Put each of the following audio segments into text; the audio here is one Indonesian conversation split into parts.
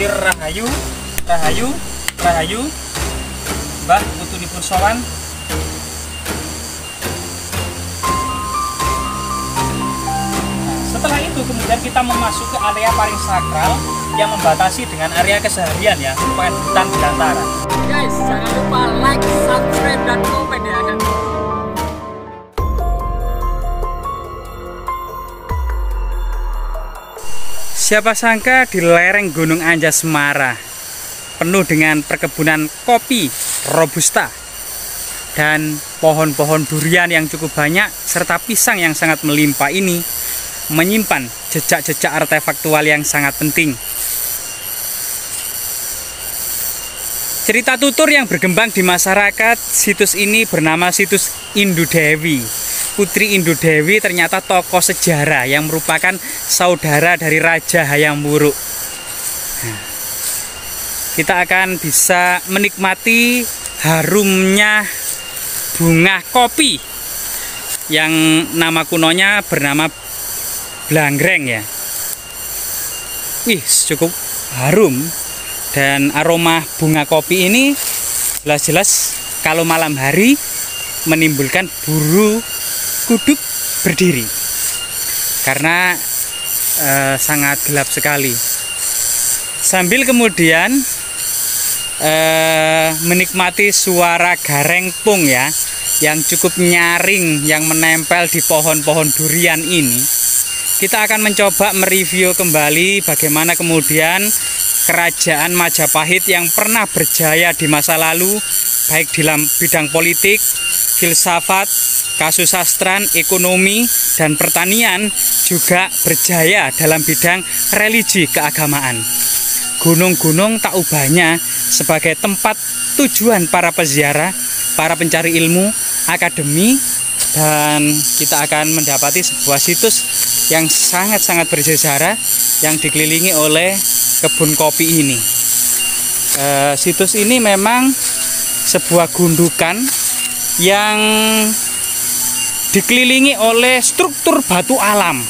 Jadi rahayu, rahayu, rahayu, Mbah putunipun sowan. Setelah itu kemudian kita memasuki area paling sakral yang membatasi dengan area keseharian ya, merupakan hutan belantara. Guys, jangan lupa like, subscribe, dan komen ya. Siapa sangka di lereng Gunung Anjasmara penuh dengan perkebunan kopi robusta dan pohon-pohon durian yang cukup banyak serta pisang yang sangat melimpah ini menyimpan jejak-jejak artefaktual yang sangat penting. Cerita tutur yang berkembang di masyarakat, situs ini bernama situs Indu Dewi. Putri Indu Dewi ternyata tokoh sejarah yang merupakan saudara dari Raja Hayam Wuruk. Kita akan bisa menikmati harumnya bunga kopi yang nama kunonya bernama Blanggreng ya. Wih, cukup harum. Dan aroma bunga kopi ini jelas-jelas kalau malam hari menimbulkan bulu kuduk berdiri karena sangat gelap sekali. Sambil kemudian menikmati suara garengpung ya yang cukup nyaring yang menempel di pohon-pohon durian ini, kita akan mencoba mereview kembali bagaimana kemudian Kerajaan Majapahit yang pernah berjaya di masa lalu, baik dalam bidang politik, filsafat, kasusastran, ekonomi, dan pertanian, juga berjaya dalam bidang religi keagamaan. Gunung-gunung tak ubahnya sebagai tempat tujuan para peziarah, para pencari ilmu, akademi, dan kita akan mendapati sebuah situs yang sangat-sangat bersejarah yang dikelilingi oleh kebun kopi ini. Situs ini memang sebuah gundukan yang dikelilingi oleh struktur batu alam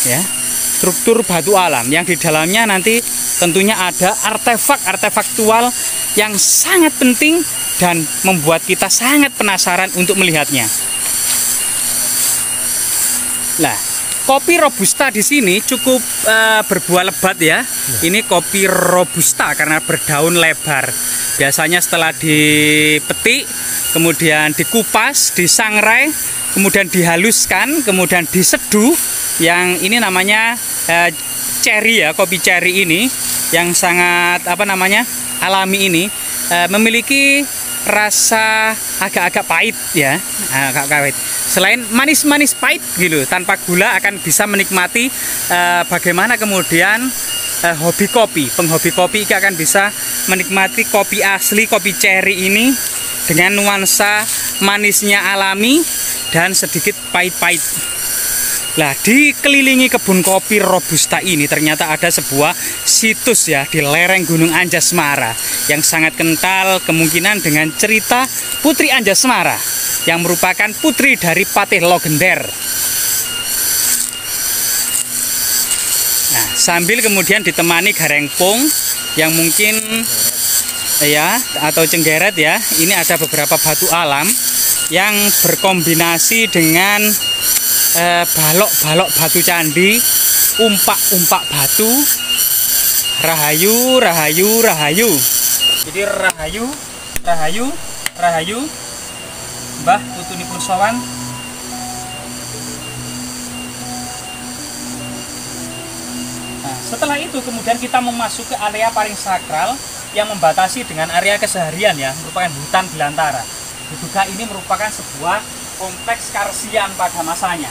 ya, struktur batu alam yang di dalamnya nanti tentunya ada artefak-artefaktual yang sangat penting dan membuat kita sangat penasaran untuk melihatnya. Nah, kopi robusta di sini cukup berbuah lebat ya. Ini kopi robusta karena berdaun lebar. Biasanya setelah dipetik, kemudian dikupas, disangrai, kemudian dihaluskan, kemudian diseduh. Yang ini namanya cherry ya, kopi cherry ini yang sangat alami ini memiliki rasa agak-agak pahit ya, agak pahit. Selain manis-manis pahit gitu, tanpa gula akan bisa menikmati bagaimana kemudian penghobi kopi akan bisa menikmati kopi asli, kopi cherry ini dengan nuansa manisnya alami dan sedikit pahit-pahit. Nah, dikelilingi kebun kopi robusta ini ternyata ada sebuah situs ya di lereng Gunung Anjasmara yang sangat kental kemungkinan dengan cerita Putri Anjasmara yang merupakan putri dari Patih Logender. Nah, sambil kemudian ditemani garengpung yang mungkin ya atau cenggeret ya, ini ada beberapa batu alam yang berkombinasi dengan balok-balok batu candi, umpak-umpak batu, rahayu, rahayu, rahayu. Jadi rahayu, rahayu, rahayu, Mbah putunipun sowan. Nah, setelah itu kemudian kita memasuki area paling sakral yang membatasi dengan area keseharian ya, merupakan hutan belantara. Diduga ini merupakan sebuah kompleks karsian pada masanya.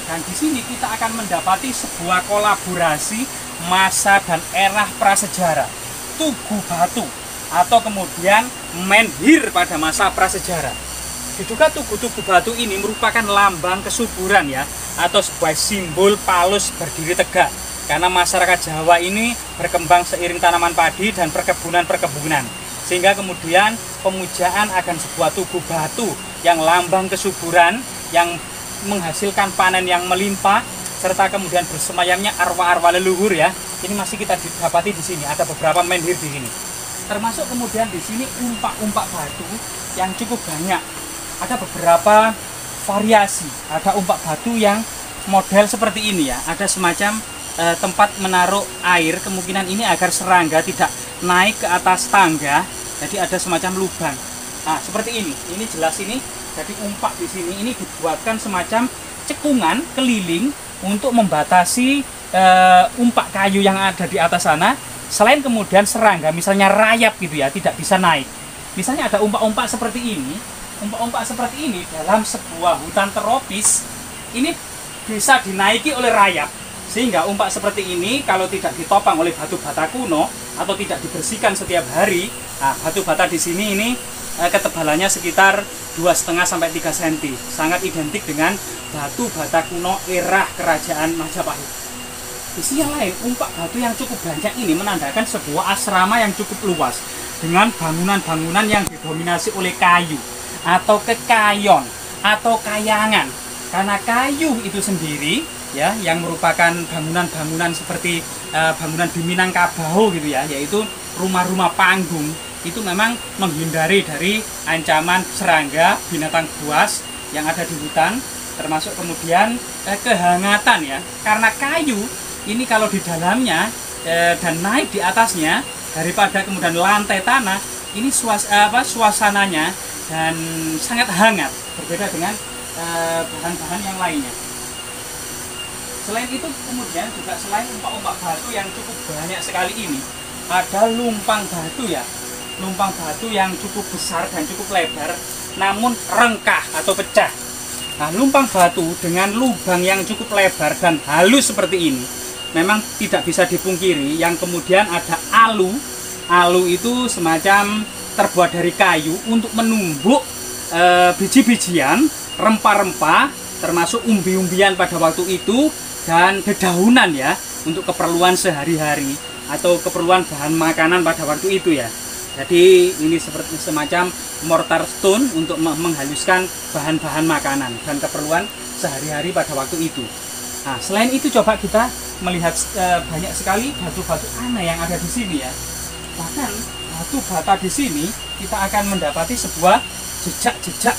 Dan di sini kita akan mendapati sebuah kolaborasi masa dan era prasejarah, Tugu Batu atau kemudian menhir pada masa prasejarah. Diduga tugu-tugu batu ini merupakan lambang kesuburan ya, atau sebuah simbol Palus berdiri tegak. Karena masyarakat Jawa ini berkembang seiring tanaman padi dan perkebunan. Sehingga kemudian pemujaan akan sebuah tugu batu yang lambang kesuburan, yang menghasilkan panen yang melimpah, serta kemudian bersemayamnya arwah-arwah leluhur ya. Ini masih kita dapati di sini, ada beberapa menhir di sini. Termasuk kemudian di sini umpak-umpak batu yang cukup banyak. Ada beberapa variasi, ada umpak batu yang model seperti ini ya. Ada semacam tempat menaruh air, kemungkinan ini agar serangga tidak naik ke atas tangga. Jadi ada semacam lubang. Nah, seperti ini jelas ini. Jadi umpak di sini ini dibuatkan semacam cekungan keliling untuk membatasi umpak kayu yang ada di atas sana. Selain kemudian serangga misalnya rayap gitu ya, tidak bisa naik. Misalnya ada umpak-umpak seperti ini. Umpak-umpak seperti ini dalam sebuah hutan tropis ini bisa dinaiki oleh rayap. Sehingga umpak seperti ini kalau tidak ditopang oleh batu bata kuno atau tidak dibersihkan setiap hari, nah, batu bata di sini ini ketebalannya sekitar 2,5 sampai 3 cm. Sangat identik dengan batu bata kuno era kerajaan Majapahit. Di sisi yang lain, umpak batu yang cukup banyak ini menandakan sebuah asrama yang cukup luas dengan bangunan-bangunan yang didominasi oleh kayu atau kekayon atau kayangan. Karena kayu itu sendiri ya yang merupakan bangunan-bangunan seperti bangunan di Minangkabau gitu ya, yaitu rumah-rumah panggung, itu memang menghindari dari ancaman serangga, binatang buas yang ada di hutan, termasuk kemudian kehangatan ya. Karena kayu ini kalau di dalamnya dan naik di atasnya daripada kemudian lantai tanah, ini suasananya dan sangat hangat, berbeda dengan bahan-bahan yang lainnya. Selain itu kemudian juga selain umpak-umpak batu yang cukup banyak sekali ini, ada lumpang batu ya. Lumpang batu yang cukup besar dan cukup lebar, namun rengkah atau pecah. Nah, lumpang batu dengan lubang yang cukup lebar dan halus seperti ini, memang tidak bisa dipungkiri. Yang kemudian ada alu. Alu itu semacam terbuat dari kayu untuk menumbuk biji-bijian, rempah-rempah, termasuk umbi-umbian pada waktu itu, dan dedaunan ya, untuk keperluan sehari-hari atau keperluan bahan makanan pada waktu itu ya. Jadi ini seperti semacam mortar stone untuk menghaluskan bahan-bahan makanan dan keperluan sehari-hari pada waktu itu. Nah, selain itu coba kita melihat banyak sekali batu-batu aneh yang ada di sini ya. Bahkan batu bata di sini kita akan mendapati sebuah jejak-jejak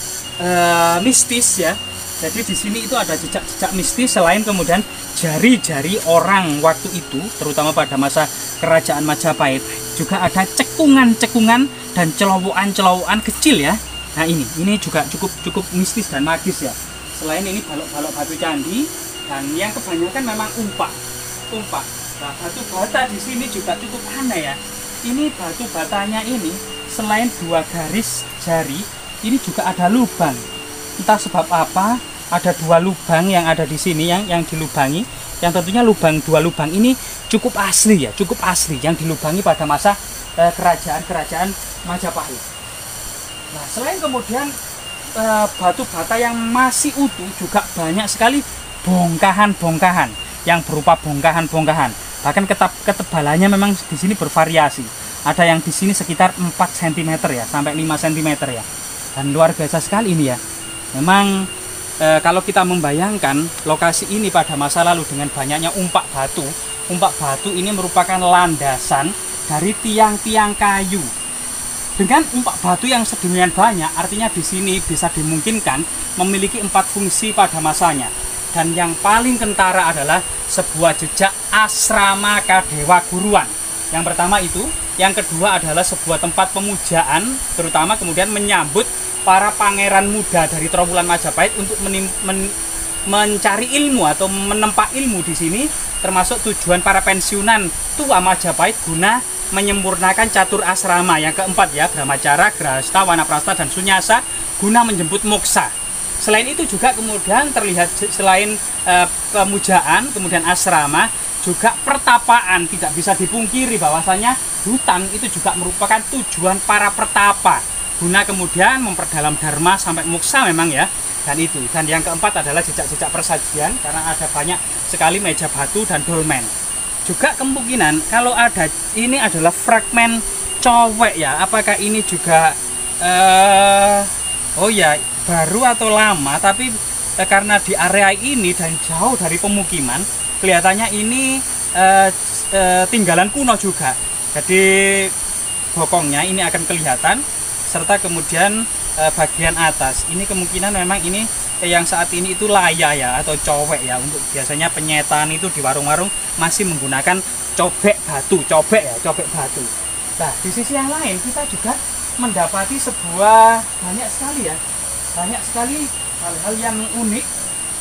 mistis ya. Jadi di sini itu ada jejak-jejak mistis, selain kemudian jari-jari orang waktu itu, terutama pada masa kerajaan Majapahit, juga ada cekungan-cekungan dan celowokan-celowokan kecil ya. Nah ini juga cukup mistis dan magis ya. Selain ini balok-balok batu candi, dan yang kebanyakan memang umpak. Nah, batu bata di sini juga cukup aneh ya. Ini batu batanya ini selain 2 garis jari, ini juga ada lubang. Entah sebab apa, ada 2 lubang yang ada di sini yang dilubangi. Yang tentunya 2 lubang ini cukup asli ya, cukup asli yang dilubangi pada masa kerajaan Majapahit. Nah, selain kemudian batu bata yang masih utuh, juga banyak sekali bongkahan-bongkahan yang berupa bongkahan-bongkahan. Bahkan ketebalannya memang di sini bervariasi. Ada yang di sini sekitar 4 cm ya, sampai 5 cm ya. Dan luar biasa sekali ini ya. Memang kalau kita membayangkan lokasi ini pada masa lalu dengan banyaknya umpak batu ini merupakan landasan dari tiang-tiang kayu. Dengan umpak batu yang sedemikian banyak, artinya di sini bisa dimungkinkan memiliki 4 fungsi pada masanya. Dan yang paling kentara adalah sebuah jejak asrama Kadewa Guruan. Yang pertama itu, yang kedua adalah sebuah tempat pemujaan, terutama kemudian menyambut para pangeran muda dari Trawulan Majapahit untuk mencari ilmu atau menempa ilmu di sini, termasuk tujuan para pensiunan tua Majapahit guna menyempurnakan catur asrama. Yang keempat ya, Brahmacara, Grahasta, Wanaprastha, dan Sunyasa guna menjemput moksa. Selain itu juga kemudian terlihat selain pemujaan, kemudian asrama, juga pertapaan. Tidak bisa dipungkiri bahwasanya hutan itu juga merupakan tujuan para pertapa, guna kemudian memperdalam dharma sampai moksa memang ya. Dan yang keempat adalah jejak-jejak persajian, karena ada banyak sekali meja batu dan dolmen. Juga kemungkinan kalau ada, ini adalah fragmen cowek ya. Apakah ini juga oh ya, baru atau lama, tapi karena di area ini dan jauh dari pemukiman, kelihatannya ini tinggalan kuno juga. Jadi bokongnya ini akan kelihatan, serta kemudian bagian atas ini kemungkinan memang ini yang saat ini itu laya ya, atau cowek ya. Untuk biasanya penyetan itu di warung-warung masih menggunakan cobek batu, cobek batu. Nah, di sisi yang lain kita juga mendapati sebuah banyak sekali hal-hal yang unik.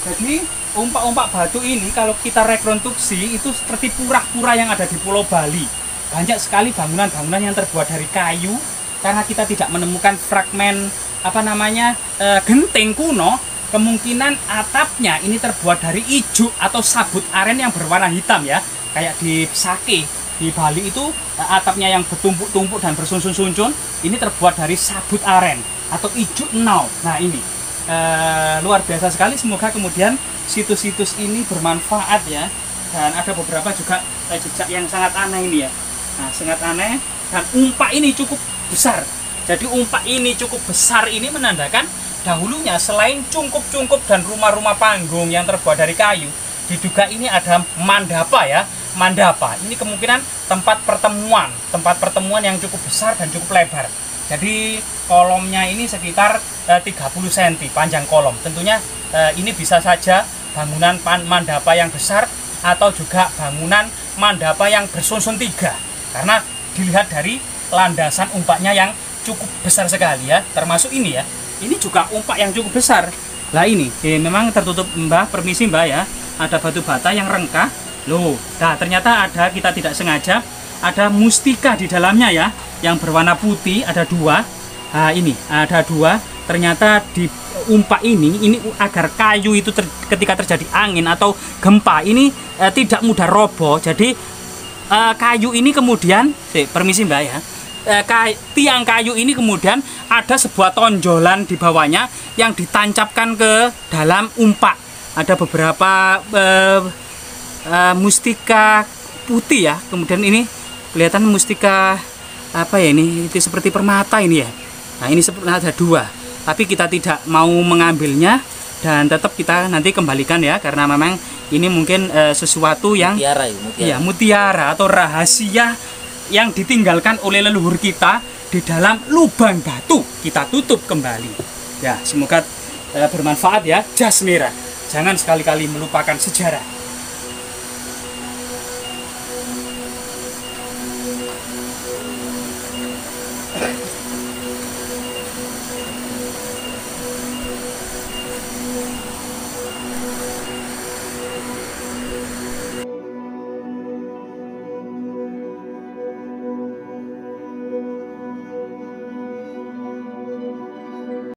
Jadi umpak-umpak batu ini kalau kita rekonstruksi itu seperti pura-pura yang ada di Pulau Bali. Banyak sekali bangunan-bangunan yang terbuat dari kayu, karena kita tidak menemukan fragmen genteng kuno. Kemungkinan atapnya ini terbuat dari ijuk atau sabut aren yang berwarna hitam ya, kayak di Sake di Bali itu atapnya yang bertumpuk-tumpuk dan bersusun-susun ini terbuat dari sabut aren atau ijuk nau. Nah ini luar biasa sekali. Semoga kemudian situs-situs ini bermanfaat ya. Dan ada beberapa juga jejak yang sangat aneh ini ya. Nah, sangat aneh. Dan umpak ini cukup besar. Jadi umpak ini cukup besar ini menandakan dahulunya selain cungkup-cungkup dan rumah-rumah panggung yang terbuat dari kayu, diduga ini ada mandapa ya. Mandapa ini kemungkinan tempat pertemuan yang cukup besar dan cukup lebar. Jadi kolomnya ini sekitar 30 cm panjang kolom. Tentunya ini bisa saja bangunan mandapa yang besar atau juga bangunan mandapa yang bersusun tiga, karena dilihat dari landasan umpaknya yang cukup besar sekali ya. Termasuk ini ya, ini juga umpak yang cukup besar. Lah ini memang tertutup, Mbah, permisi Mbah ya, ada batu bata yang rengkah loh. Nah ternyata ada, kita tidak sengaja ada mustika di dalamnya ya, yang berwarna putih, ada dua. Nah ini ada dua. Ternyata di umpak ini agar kayu itu ketika terjadi angin atau gempa ini tidak mudah roboh. Jadi kayu ini kemudian, permisi Mbak ya, tiang kayu ini kemudian ada sebuah tonjolan di bawahnya yang ditancapkan ke dalam umpak. Ada beberapa mustika putih ya. Kemudian ini kelihatan mustika apa ya, ini itu seperti permata ini ya. Nah ini seperti ada dua, tapi kita tidak mau mengambilnya dan tetap kita nanti kembalikan ya, karena memang ini mungkin sesuatu yang mutiara atau rahasia yang ditinggalkan oleh leluhur kita di dalam lubang batu. Kita tutup kembali ya. Semoga bermanfaat ya. Jas merah, jangan sekali-kali melupakan sejarah.